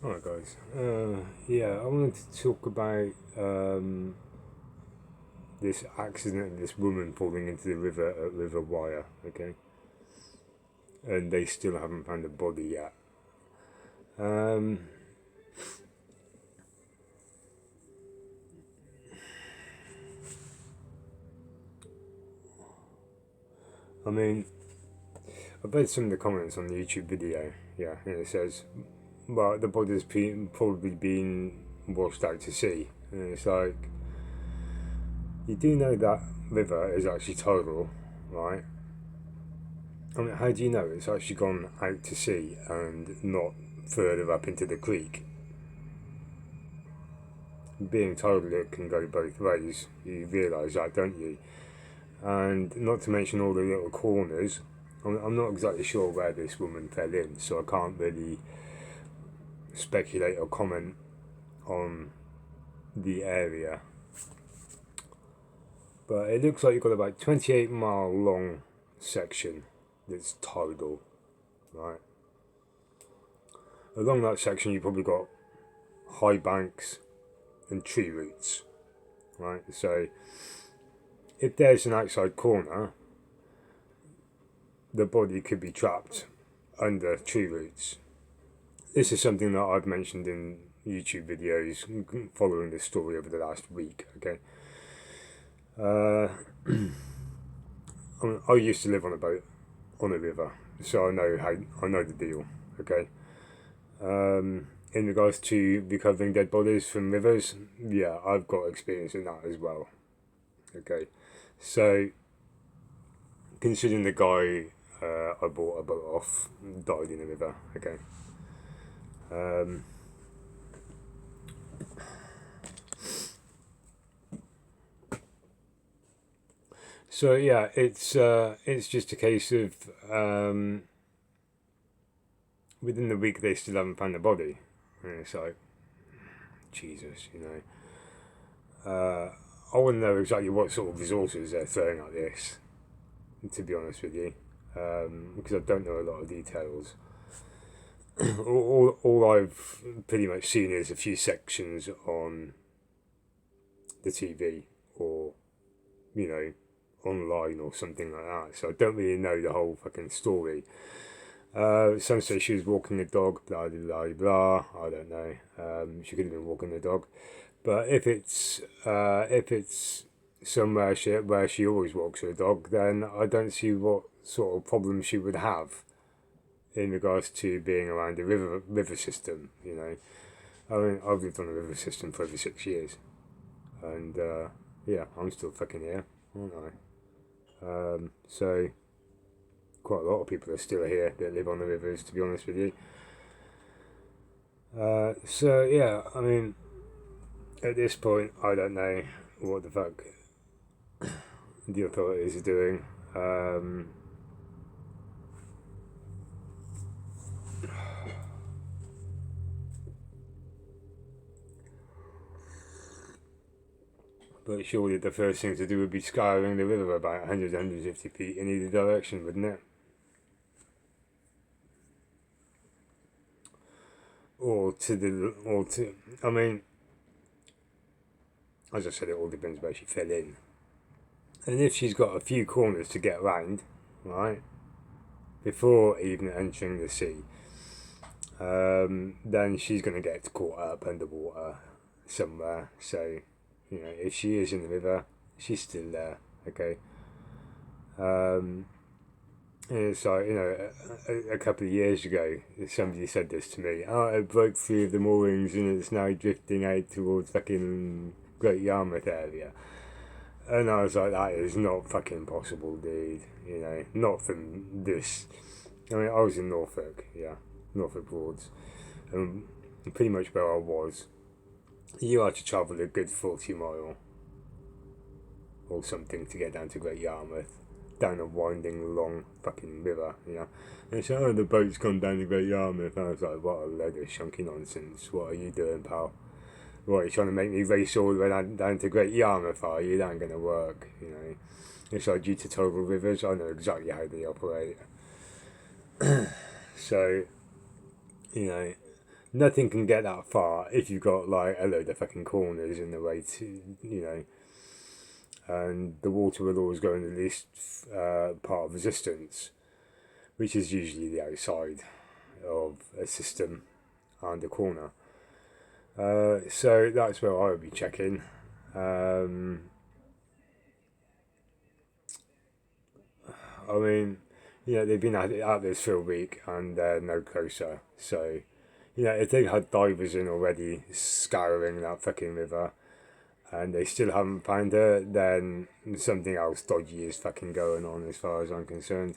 Alright, guys. Yeah, I wanted to talk about this accident of this woman falling into the river at River Wyre, okay? And they still haven't found the body yet. Um, I mean, I've read some of the comments on the YouTube video, yeah, and it says, well, the body's probably been washed out to sea. And it's like, you do know that river is actually tidal, right? I mean, how do you know it's actually gone out to sea and not further up into the creek? Being told it can go both ways, you realise that, don't you? And not to mention all the little corners. I'm not exactly sure where this woman fell in, so I can't really speculate or comment on the area. But it looks like you've got about 28-mile long section that's tidal, right? Along that section, you've probably got high banks and tree roots, right? So if there's an outside corner, the body could be trapped under tree roots. This is something that I've mentioned in YouTube videos following this story over the last week, okay? I used to live on a boat on a river, so I know the deal, okay? In regards to recovering dead bodies from rivers, yeah, I've got experience in that as well, okay? So, considering the guy I bought a boat off died in the river, okay? Um, so yeah, it's just a case of within the week they still haven't found the body, and it's like Jesus, you know. I wouldn't know exactly what sort of resources they're throwing at this, to be honest with you, because I don't know a lot of details. All I've pretty much seen is a few sections on the TV or, you know, online or something like that. So I don't really know the whole fucking story. Some say she was walking a dog, blah blah blah. I don't know. She could have been walking the dog, but if it's somewhere where she always walks her dog, then I don't see what sort of problem she would have in regards to being around the river system. You know, I mean, I've lived on a river system for over 6 years, and yeah, I'm still fucking here, aren't I? So quite a lot of people are still here that live on the rivers, to be honest with you. So yeah, I mean, at this point, I don't know what the fuck the authorities are doing. But surely the first thing to do would be scouring the river about 100, 150 feet in either direction, wouldn't it? I mean, as I said, it all depends where she fell in. And if she's got a few corners to get around, right, before even entering the sea, then she's going to get caught up underwater somewhere. So, you know, if she is in the river, she's still there, okay? And it's like, you know, a couple of years ago, somebody said this to me. Oh, it broke through the moorings and it's now drifting out towards fucking Great Yarmouth area. And I was like, that is not fucking possible, dude. You know, not from this. I mean, I was in Norfolk, yeah, Norfolk Broads. And pretty much where I was, you had to travel a good 40 mile or something to get down to Great Yarmouth, down a winding, long fucking river, you know. And they said, oh, the boat's gone down to Great Yarmouth. And I was like, what a load of shonky nonsense. What are you doing, pal? What, you trying to make me race all the way down to Great Yarmouth, are you? That ain't going to work, you know. It's like due to tidal rivers, I know exactly how they operate. So, you know, nothing can get that far if you've got like a load of fucking corners in the way to, and the water will always go in the least part of resistance, which is usually the outside of a system and a corner. So that's where I would be checking. Um, I mean, they've been at this for a week and they're no closer. So, if they had divers in already scouring that fucking river and they still haven't found her, then something else dodgy is fucking going on as far as I'm concerned.